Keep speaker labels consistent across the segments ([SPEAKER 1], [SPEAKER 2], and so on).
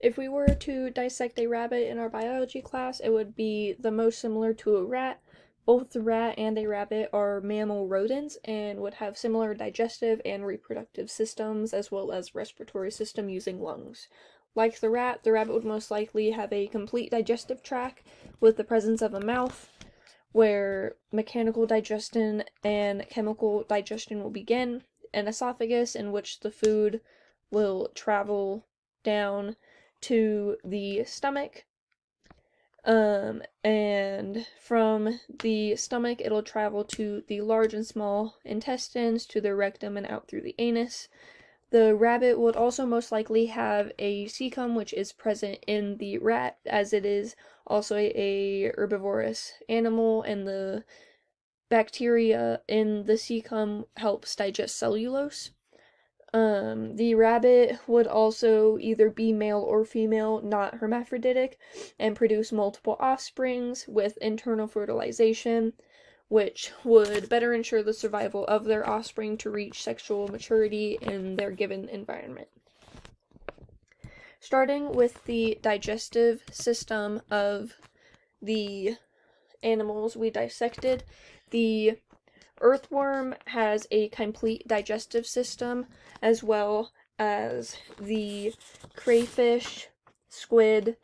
[SPEAKER 1] If we were to dissect a rabbit in our biology class, it would be the most similar to a rat. Both the rat and a rabbit are mammal rodents and would have similar digestive and reproductive systems as well as respiratory system using lungs. Like the rabbit would most likely have a complete digestive tract with the presence of a mouth where mechanical digestion and chemical digestion will begin, an esophagus in which the food will travel down to the stomach. And from the stomach, it'll travel to the large and small intestines, to the rectum, and out through the anus. The rabbit would also most likely have a cecum, which is present in the rat, as it is also a herbivorous animal, and the bacteria in the cecum helps digest cellulose. The rabbit would also either be male or female, not hermaphroditic, and produce multiple offsprings with internal fertilization, which would better ensure the survival of their offspring to reach sexual maturity in their given environment. Starting with the digestive system of the animals we dissected, the earthworm has a complete digestive system, as well as the crayfish, squid,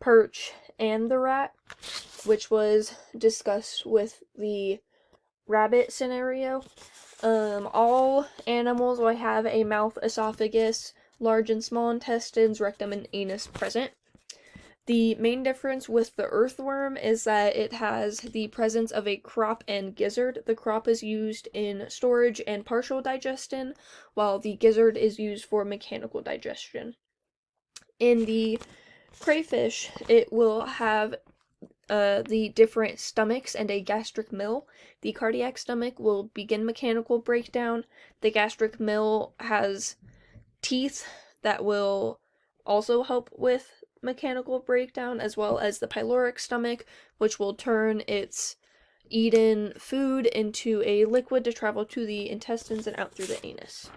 [SPEAKER 1] perch, and the rat, which was discussed with the rabbit scenario. All animals will have a mouth, esophagus, large and small intestines, rectum, and anus present. The main difference with the earthworm is that it has the presence of a crop and gizzard. The crop is used in storage and partial digestion, while the gizzard is used for mechanical digestion. In the crayfish, it will have the different stomachs and a gastric mill. The cardiac stomach will begin mechanical breakdown. The gastric mill has teeth that will also help with mechanical breakdown, as well as the pyloric stomach, which will turn its eaten food into a liquid to travel to the intestines and out through the anus.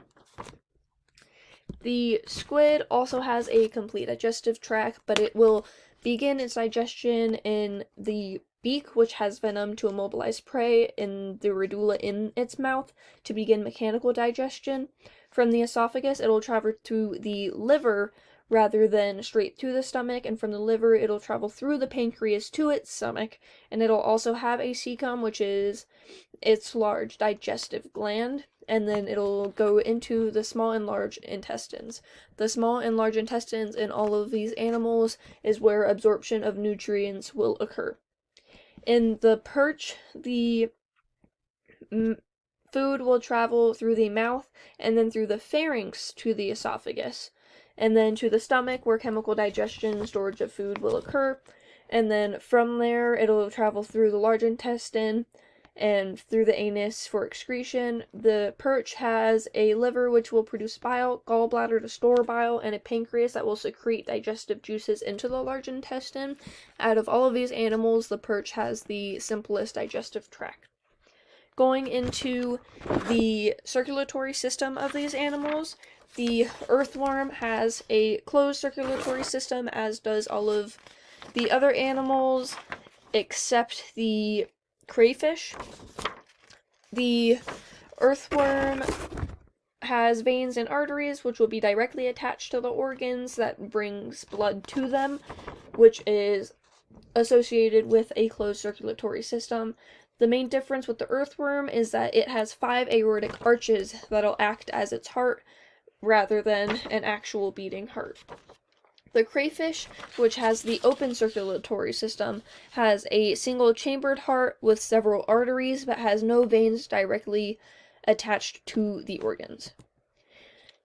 [SPEAKER 1] The squid also has a complete digestive tract, but it will begin its digestion in the beak, which has venom to immobilize prey, in the radula in its mouth to begin mechanical digestion. From the esophagus, it'll travel to the liver rather than straight to the stomach, and from the liver, it'll travel through the pancreas to its stomach, and it'll also have a cecum, which is its large digestive gland, and then it'll go into the small and large intestines. The small and large intestines in all of these animals is where absorption of nutrients will occur. In the perch, the food will travel through the mouth and then through the pharynx to the esophagus, and then to the stomach where chemical digestion and storage of food will occur, and then from there it'll travel through the large intestine and through the anus for excretion. The perch has a liver which will produce bile, gallbladder to store bile, and a pancreas that will secrete digestive juices into the large intestine. Out of all of these animals, the perch has the simplest digestive tract. Going into the circulatory system of these animals, the earthworm has a closed circulatory system, as does all of the other animals except the crayfish. The earthworm has veins and arteries which will be directly attached to the organs that brings blood to them, which is associated with a closed circulatory system. The main difference with the earthworm is that it has 5 aortic arches that'll act as its heart rather than an actual beating heart. The crayfish, which has the open circulatory system, has a single chambered heart with several arteries but has no veins directly attached to the organs.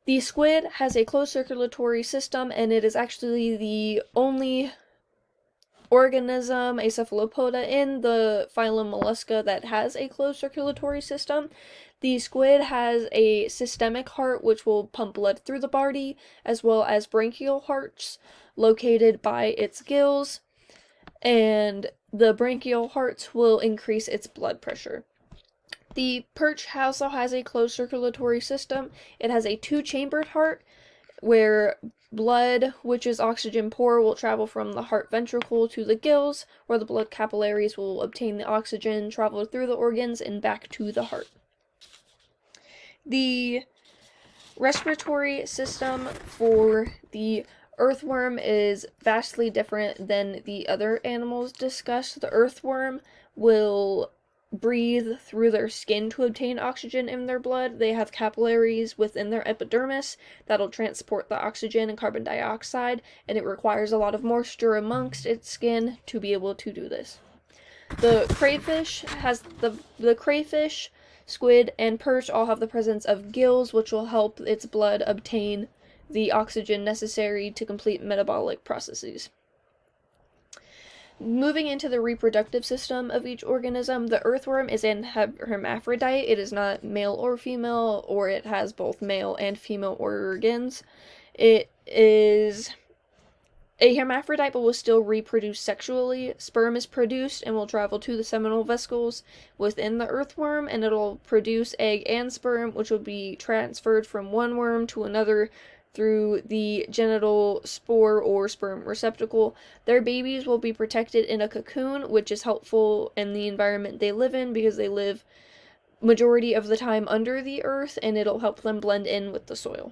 [SPEAKER 1] The squid has a closed circulatory system, and it is actually the only organism, a cephalopoda, in the phylum Mollusca that has a closed circulatory system. The squid has a systemic heart which will pump blood through the body, as well as branchial hearts located by its gills, and the branchial hearts will increase its blood pressure. The perch also has a closed circulatory system. It has a 2-chambered heart where blood, which is oxygen poor, will travel from the heart ventricle to the gills, where the blood capillaries will obtain the oxygen, travel through the organs, and back to the heart. The respiratory system for the earthworm is vastly different than the other animals discussed. The earthworm will breathe through their skin to obtain oxygen in their blood. They have capillaries within their epidermis that'll transport the oxygen and carbon dioxide, and it requires a lot of moisture amongst its skin to be able to do this. The crayfish has the crayfish, squid, and perch all have the presence of gills, which will help its blood obtain the oxygen necessary to complete metabolic processes. Moving into the reproductive system of each organism, the earthworm is an hermaphrodite. It is not male or female, or it has both male and female organs. It is a hermaphrodite but will still reproduce sexually. Sperm is produced and will travel to the seminal vesicles within the earthworm, and it'll produce egg and sperm, which will be transferred from one worm to another through the genital spore or sperm receptacle. Their babies will be protected in a cocoon, which is helpful in the environment they live in because they live majority of the time under the earth, and it'll help them blend in with the soil.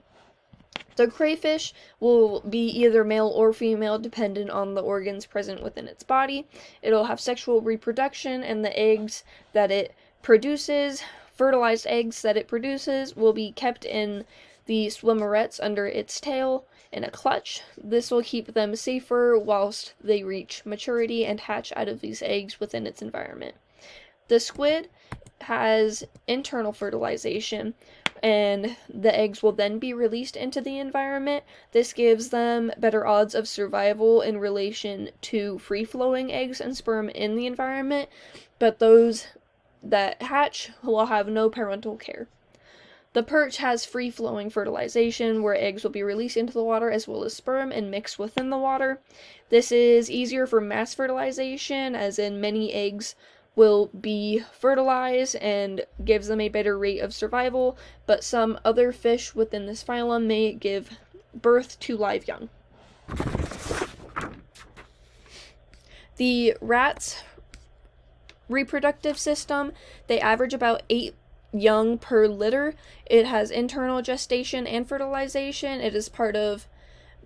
[SPEAKER 1] The crayfish will be either male or female dependent on the organs present within its body. It'll have sexual reproduction, and the eggs that it produces, fertilized eggs that it produces, will be kept in the swimmerets under its tail in a clutch. This will keep them safer whilst they reach maturity and hatch out of these eggs within its environment. The squid has internal fertilization, and the eggs will then be released into the environment. This gives them better odds of survival in relation to free-flowing eggs and sperm in the environment, but those that hatch will have no parental care. The perch has free-flowing fertilization, where eggs will be released into the water as well as sperm and mixed within the water. This is easier for mass fertilization, as in many eggs will be fertilized and gives them a better rate of survival, but some other fish within this phylum may give birth to live young. The rat's reproductive system, they average about 8 young per litter. It has internal gestation and fertilization. It is part of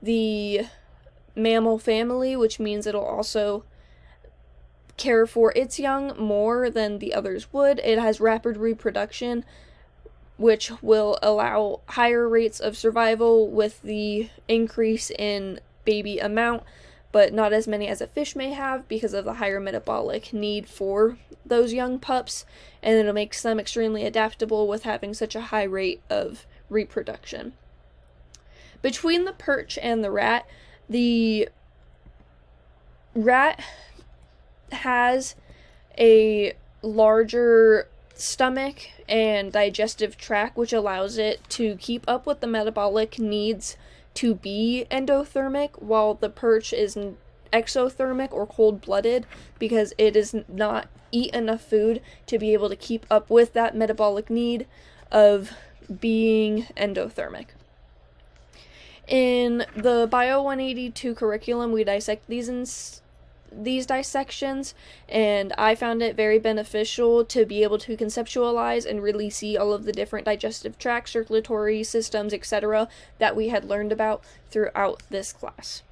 [SPEAKER 1] the mammal family, which means it'll also care for its young more than the others would. It has rapid reproduction, which will allow higher rates of survival with the increase in baby amount, but not as many as a fish may have because of the higher metabolic need for those young pups, and it makes them extremely adaptable with having such a high rate of reproduction. Between the perch and the rat has a larger stomach and digestive tract, which allows it to keep up with the metabolic needs to be endothermic, while the perch is exothermic or cold-blooded because it does not eat enough food to be able to keep up with that metabolic need of being endothermic. In the Bio 182 curriculum, we dissect these dissections, and I found it very beneficial to be able to conceptualize and really see all of the different digestive tracts, circulatory systems, etc. that we had learned about throughout this class.